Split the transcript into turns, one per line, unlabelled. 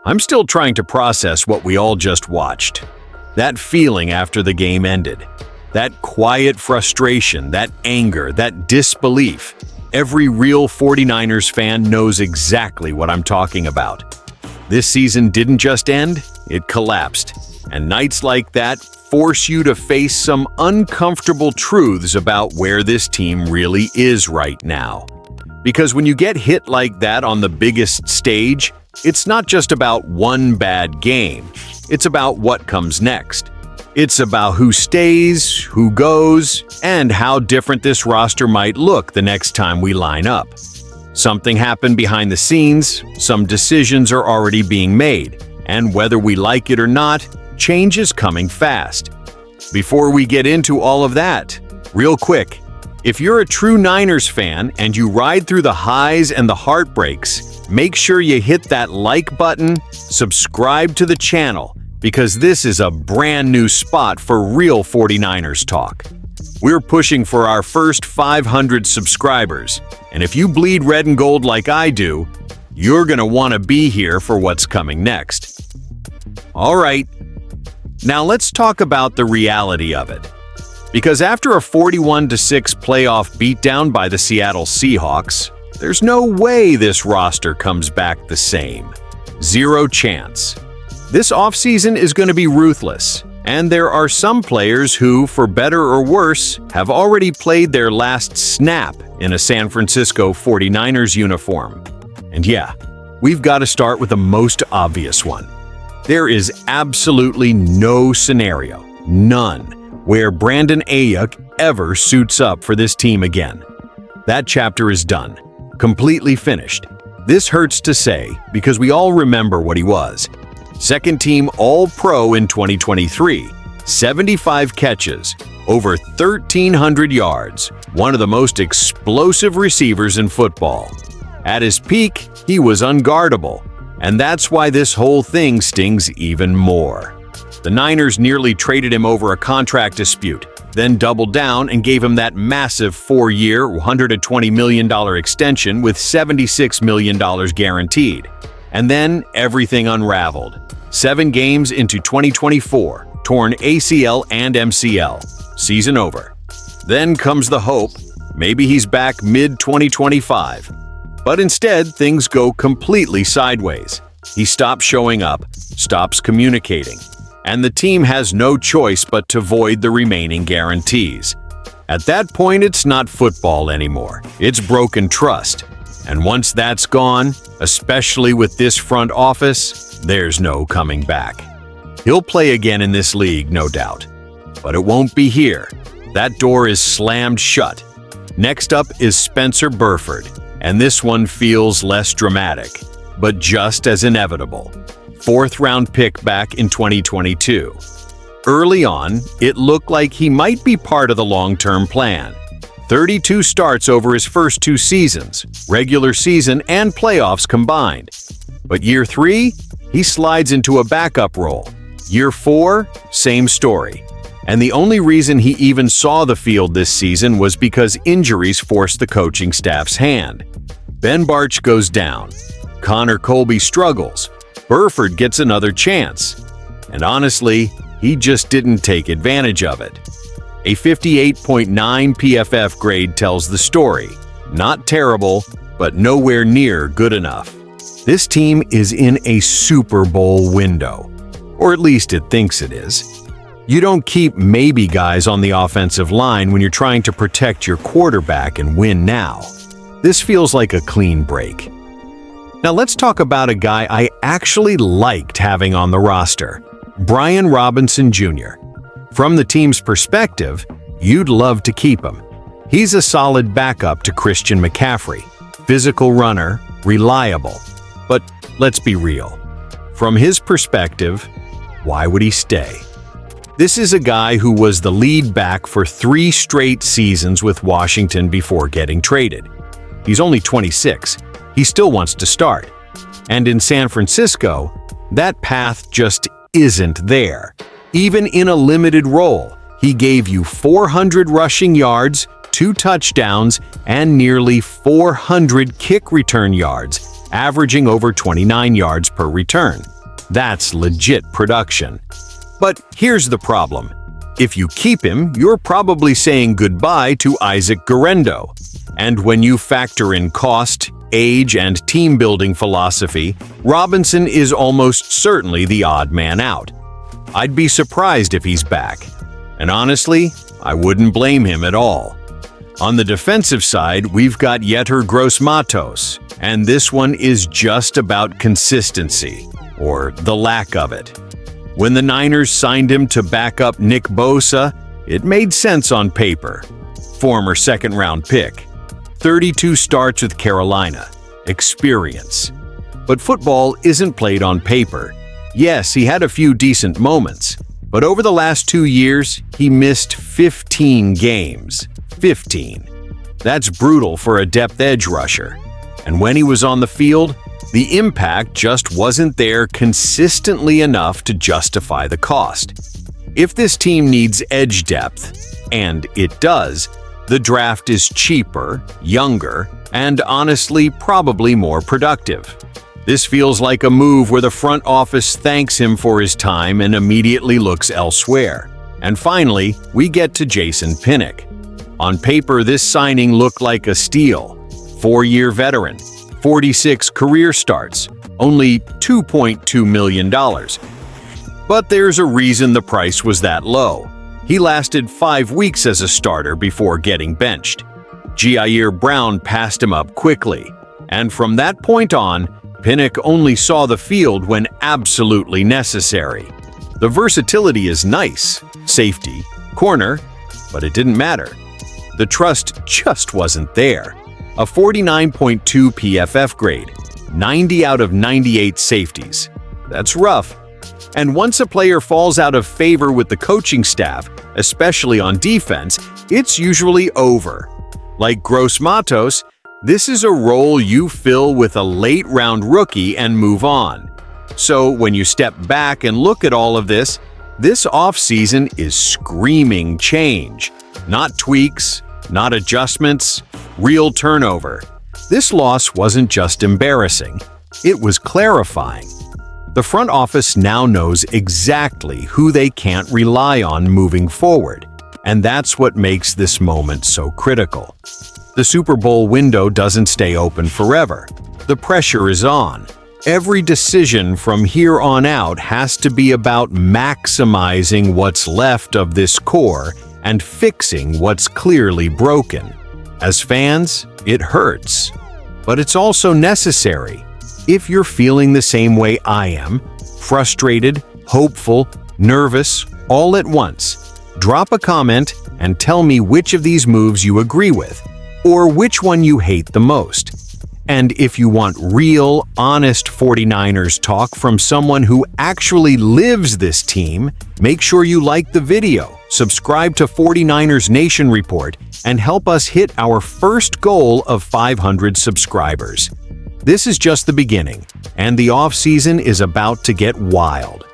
I'm still trying to process what we all just watched. That feeling after the game ended. That quiet frustration, that anger, that disbelief. Every real 49ers fan knows exactly what I'm talking about. This season didn't just end, it collapsed. And nights like that force you to face some uncomfortable truths about where this team really is right now. Because when you get hit like that on the biggest stage, it's not just about one bad game. It's about what comes next. It's about who stays, who goes, and how different this roster might look the next time we line up. Something happened behind the scenes, some decisions are already being made, and whether we like it or not, change is coming fast. Before we get into all of that, real quick, if you're a true Niners fan and you ride through the highs and the heartbreaks, make sure you hit that like button, subscribe to the channel, because this is a brand new spot for real 49ers talk. We're pushing for our first 500 subscribers, and if you bleed red and gold like I do, you're gonna want to be here for what's coming next. All right, now let's talk about the reality of it. Because after a 41-6 playoff beatdown by the Seattle Seahawks, there's no way this roster comes back the same. Zero chance. This offseason is going to be ruthless, and there are some players who, for better or worse, have already played their last snap in a San Francisco 49ers uniform. And yeah, we've got to start with the most obvious one. There is absolutely no scenario, none, where Brandon Aiyuk ever suits up for this team again. That chapter is done, completely finished. This hurts to say because we all remember what he was. Second team All-Pro in 2023, 75 catches, over 1,300 yards, one of the most explosive receivers in football. At his peak, he was unguardable, and that's why this whole thing stings even more. The Niners nearly traded him over a contract dispute, then doubled down and gave him that massive 4-year, $120 million extension with $76 million guaranteed. And then everything unraveled. 7 games into 2024, torn ACL and MCL. Season over. Then comes the hope, maybe he's back mid-2025. But instead, things go completely sideways. He stops showing up, stops communicating, and the team has no choice but to void the remaining guarantees. At that point, it's not football anymore. It's broken trust. And once that's gone, especially with this front office, there's no coming back. He'll play again in this league, no doubt. But it won't be here. That door is slammed shut. Next up is Spencer Burford, and this one feels less dramatic, but just as inevitable. 4th-round pick back in 2022. Early on, it looked like he might be part of the long-term plan. 32 starts over his first 2 seasons, regular season and playoffs combined. But year 3, he slides into a backup role. Year 4, same story. And the only reason he even saw the field this season was because injuries forced the coaching staff's hand. Ben Bartch goes down. Connor Colby struggles. Burford gets another chance. And honestly, he just didn't take advantage of it. A 58.9 PFF grade tells the story. Not terrible, but nowhere near good enough. This team is in a Super Bowl window. Or at least it thinks it is. You don't keep maybe guys on the offensive line when you're trying to protect your quarterback and win now. This feels like a clean break. Now let's talk about a guy I actually liked having on the roster, Brian Robinson Jr. From the team's perspective, you'd love to keep him. He's a solid backup to Christian McCaffrey, physical runner, reliable. But let's be real. From his perspective, why would he stay? This is a guy who was the lead back for 3 straight seasons with Washington before getting traded. He's only 26. He still wants to start. And in San Francisco, that path just isn't there. Even in a limited role, he gave you 400 rushing yards, 2 touchdowns, and nearly 400 kick return yards. averaging over 29 yards per return. That's legit production. But here's the problem. If you keep him, you're probably saying goodbye to Isaac Guerrero. And when you factor in cost, age, and team-building philosophy, Robinson is almost certainly the odd man out. I'd be surprised if he's back. And honestly, I wouldn't blame him at all. On the defensive side, we've got Yetur Gross-Matos, and this one is just about consistency, or the lack of it. When the Niners signed him to back up Nick Bosa, it made sense on paper. Former second-round pick. 32 starts with Carolina. Experience. But football isn't played on paper. Yes, he had a few decent moments, but over the last 2 years, he missed 15 games. 15. That's brutal for a depth edge rusher. And when he was on the field, the impact just wasn't there consistently enough to justify the cost. If this team needs edge depth, and it does, the draft is cheaper, younger, and honestly probably more productive. This feels like a move where the front office thanks him for his time and immediately looks elsewhere. And finally, we get to Jason Pinnock. On paper, this signing looked like a steal. 4-year veteran, 46 career starts, only $2.2 million. But there's a reason the price was that low. He lasted 5 weeks as a starter before getting benched. Jair Brown passed him up quickly, and from that point on, Pinnock only saw the field when absolutely necessary. The versatility is nice, safety, corner, but it didn't matter. The trust just wasn't there. A 49.2 PFF grade, 90 out of 98 safeties. That's rough. And once a player falls out of favor with the coaching staff, especially on defense, it's usually over. Like Gross-Matos, this is a role you fill with a late-round rookie and move on. So when you step back and look at all of this offseason is screaming change. Not tweaks, not adjustments, real turnover. This loss wasn't just embarrassing, it was clarifying. The front office now knows exactly who they can't rely on moving forward, and that's what makes this moment so critical. The Super Bowl window doesn't stay open forever. The pressure is on. Every decision from here on out has to be about maximizing what's left of this core and fixing what's clearly broken. As fans, it hurts, but it's also necessary. If you're feeling the same way I am, frustrated, hopeful, nervous, all at once, drop a comment and tell me which of these moves you agree with, or which one you hate the most. And if you want real, honest 49ers talk from someone who actually lives this team, make sure you like the video, subscribe to 49ers Nation Report, and help us hit our first goal of 500 subscribers. This is just the beginning, and the off-season is about to get wild.